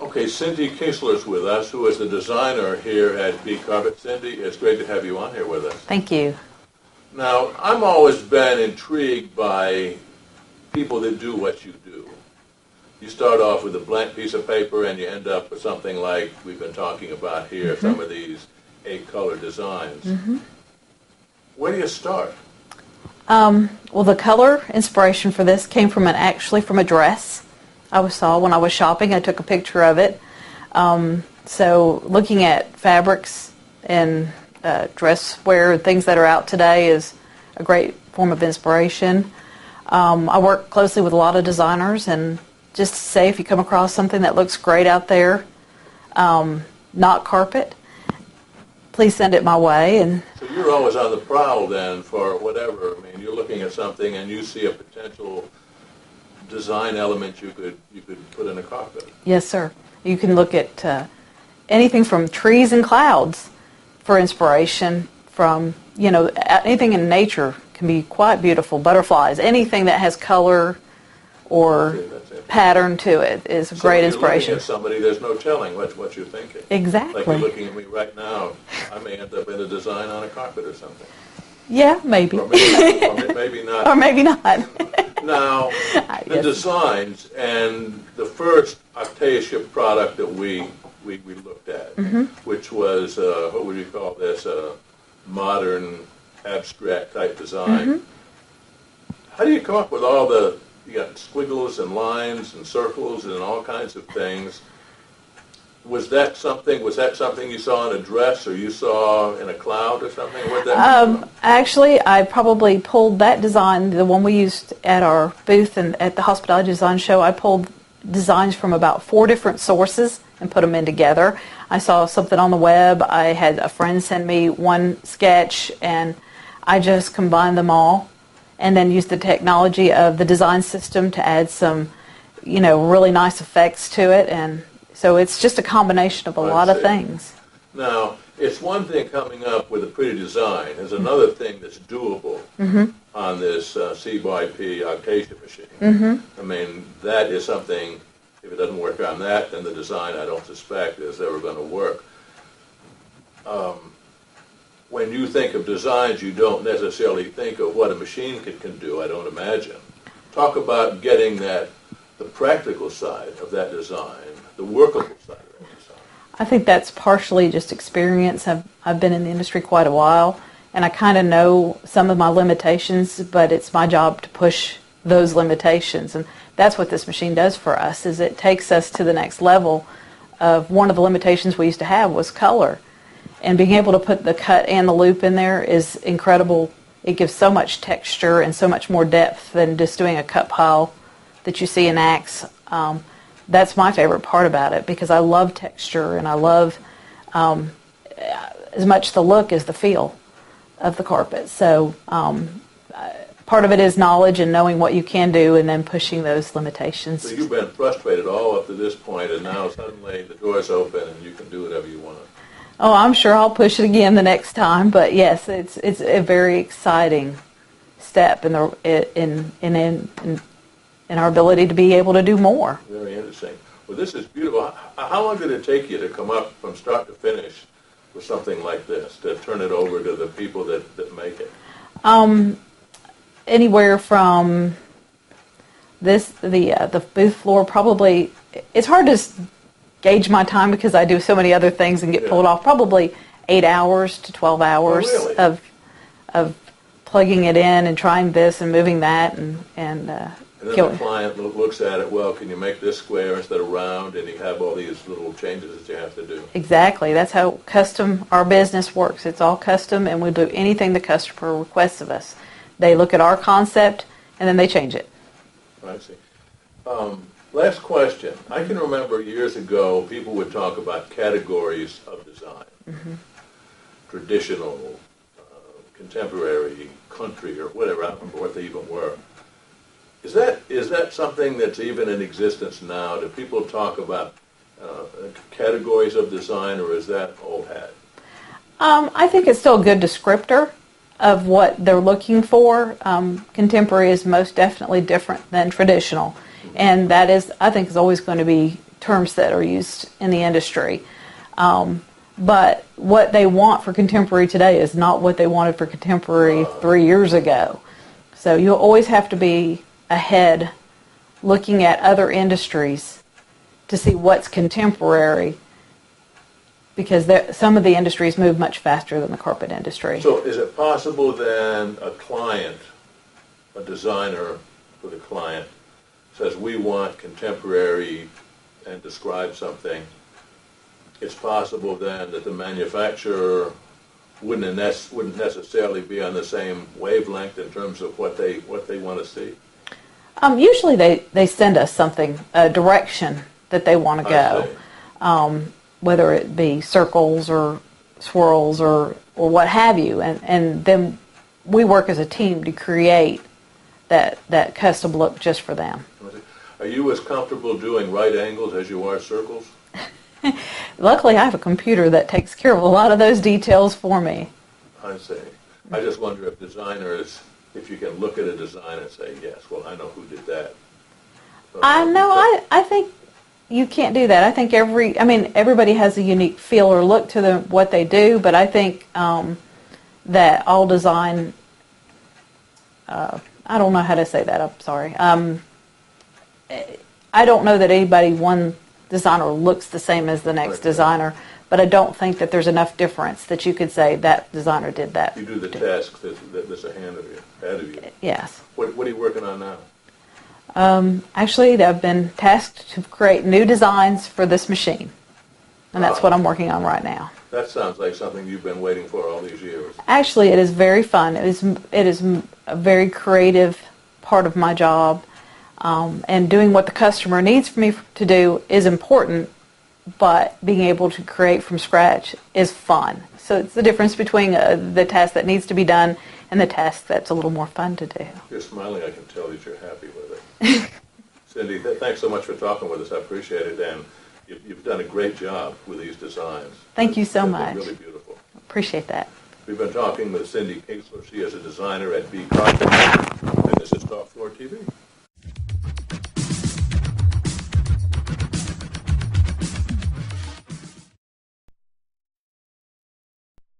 Okay, Cindy Keasler's with us, who is the designer here at B Carpet. Cindy, it's great to have you on here with us. Thank you. Now, I've always been intrigued by people that do what you do. You start off with a blank piece of paper and you end up with something like we've been talking about here, some of these 8-color designs. Where do you start? Well, the color inspiration for this came from actually from a dress I saw when I was shopping. I took a picture of it. So looking at fabrics and dress wear, things that are out today, is a great form of inspiration. I work closely with a lot of designers, and just to say, if you come across something that looks great out there, not carpet, please send it my way. And so you're always on the prowl then for whatever. I mean, you're looking at something and you see a potential design element you could put in a carpet. Yes, sir. You can look at anything from trees and clouds for inspiration. From anything in nature can be quite beautiful. Butterflies, anything that has color or pattern to it is a great inspiration. Looking at somebody, there's no telling what you're thinking. Exactly. Like you're looking at me right now, I may end up in a design on a carpet or something. Yeah, maybe. Or maybe not. Or maybe not. Now, the designs and the first Octasia product that we looked at, which was, what would you call this, a modern abstract type design. How do you come up with all you got squiggles and lines and circles and all kinds of things? Was that something you saw in a dress, or you saw in a cloud or something? Where'd that come from? Actually, I probably pulled that design, the one we used at our booth and at the Hospitality Design Show. I pulled designs from about 4 different sources and put them in together. I saw something on the web. I had a friend send me one sketch, and I just combined them all and then used the technology of the design system to add some, really nice effects to it. And so it's just a combination of a lot of things. Now, it's one thing coming up with a pretty design. There's another thing that's doable on this C/P Octasia machine. I mean, that is something, if it doesn't work on that, then the design, I don't suspect, is ever going to work. When you think of designs, you don't necessarily think of what a machine can do, I don't imagine. Talk about getting the practical side of that design, the workable side of that design. I think that's partially just experience. I've been in the industry quite a while, and I kind of know some of my limitations, but it's my job to push those limitations. And that's what this machine does for us, is it takes us to the next level of one of the limitations we used to have was color. And being able to put the cut and the loop in there is incredible. It gives so much texture and so much more depth than just doing a cut pile that you see in Axe. That's my favorite part about it, because I love texture and I love as much the look as the feel of the carpet. So part of it is knowledge and knowing what you can do and then pushing those limitations. So you've been frustrated all up to this point, and now suddenly the door's open and you can do whatever you want. Oh, I'm sure I'll push it again the next time. But yes, it's a very exciting step in our ability to be able to do more. Very interesting. Well, this is beautiful. How long did it take you to come up from start to finish with something like this, to turn it over to the people that make it? Anywhere from the booth floor, probably. It's hard to gauge my time because I do so many other things and get pulled off. Probably 8 hours to 12 hours of plugging it in and trying this and moving that and then the client looks at it, well, can you make this square instead of round, and you have all these little changes that you have to do. Exactly. That's how our business works. It's all custom, and we do anything the customer requests of us. They look at our concept, and then they change it. I see. Last question. I can remember years ago people would talk about categories of design. Traditional, contemporary, country, or whatever. I don't remember what they even were. Is that something that's even in existence now? Do people talk about categories of design, or is that old hat? I think it's still a good descriptor of what they're looking for. Contemporary is most definitely different than traditional, and that is, I think, is always going to be terms that are used in the industry. But what they want for contemporary today is not what they wanted for contemporary 3 years ago. So you'll always have to be ahead, looking at other industries to see what's contemporary, because some of the industries move much faster than the carpet industry. So is it possible then a client, a designer for the client, says we want contemporary and describe something, it's possible then that the manufacturer wouldn't necessarily be on the same wavelength in terms of what they want to see? Usually they send us something, a direction that they want to go, whether it be circles or swirls or what have you, and then we work as a team to create that custom look just for them. Are you as comfortable doing right angles as you are circles? Luckily, I have a computer that takes care of a lot of those details for me. I see. I just wonder if designers, if you can look at a design and say, yes, well, I know who did that. I think you can't do that. I think everybody has a unique feel or look to what they do, but I think that all design, I don't know how to say that, I'm sorry. I don't know that one designer looks the same as the next designer, but I don't think that there's enough difference that you could say that designer did that. You do the task that's ahead of you. Yes. What are you working on now? Actually, I've been tasked to create new designs for this machine, and that's what I'm working on right now. That sounds like something you've been waiting for all these years. Actually, it is very fun. It is a very creative part of my job, and doing what the customer needs for me to do is important, but being able to create from scratch is fun. So it's the difference between the task that needs to be done and the task that's a little more fun to do. You're smiling. I can tell that you're happy with it. Cindy, thanks so much for talking with us. I appreciate it, and you've done a great job with these designs. Thank you so much. They're really beautiful. Appreciate that. We've been talking with Cindy Keasler. She is a designer at B Carpet.